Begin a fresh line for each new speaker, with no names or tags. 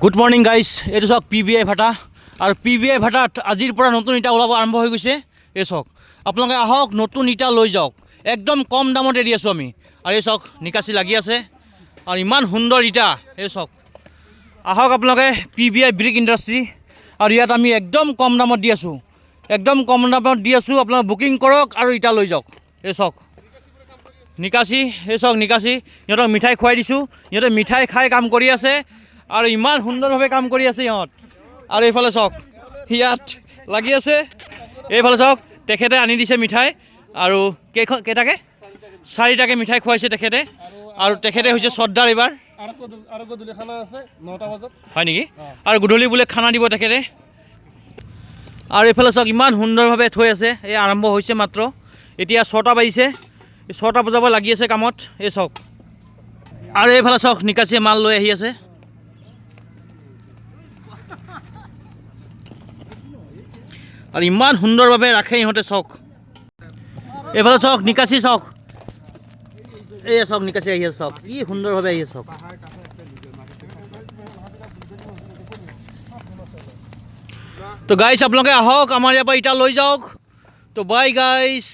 Good morning guys, এইটো চাওক PBI ভাটা আৰু PBI ভাটাত আজিৰ পৰা নতুন ইটা ওলাব আৰম্ভ হৈ গৈছে। এই চাওক, আপোনালোকে আহক, নতুন ইটা লৈ যাওক, একদম কম দামতে দি আছোঁ আমি। আৰু এই চাওক নিকাচি লাগি আছে আৰু ইমান সুন্দৰ ইটা। এই চাওক, আহক আপোনালোকে PBI ব্ৰিক ইণ্ডাষ্ট্ৰী, আৰু ইয়াত আমি একদম কম দামত দি আছোঁ, একদম কম দামত দি আছোঁ। আপোনালোকে বুকিং কৰক আৰু ইটা লৈ যাওক। এই চাওক নিকাচি, এই চাওক নিকাচি, সিহঁতক মিঠাই খুৱাই দিছোঁ, সিহঁতে মিঠাই খাই কাম কৰি আছে আৰু ইমান সুন্দৰভাৱে কাম কৰি আছে সিহঁত। আৰু এইফালে চাওক, ইয়াত লাগি আছে, এইফালে চাওক তেখেতে আনি দিছে মিঠাই, আৰু কেইটাকে 4টাকে মিঠাই খুৱাইছে তেখেতে। আৰু তেখেতে হৈছে চৰ্দাৰ এইবাৰ, হয় নেকি? আৰু গধূলি বোলে খানা দিব তেখেতে। আৰু এইফালে চাওক ইমান সুন্দৰভাৱে থৈ আছে। এই আৰম্ভ হৈছে মাত্ৰ, এতিয়া 6টা বাজিছে, 6টা বজাৰ পৰা লাগি আছে কামত। এই চাওক, আৰু এইফালে চাওক নিকাচিয়ে মাল লৈ আহি আছে। আৰু ইমান সুন্দৰভাৱে ৰাখে ইহঁতে, চাওক এইফালে চাওক নিকাচি, চাওক এই চাওক নিকাচি আহি আছে, চাওক কি সুন্দৰভাৱে আহি আছে চাওক। তো গাইজ আপোনালোকে আহক, আমাৰ ইয়াৰ পৰা ইটা লৈ যাওক। তো বাই গাইজ।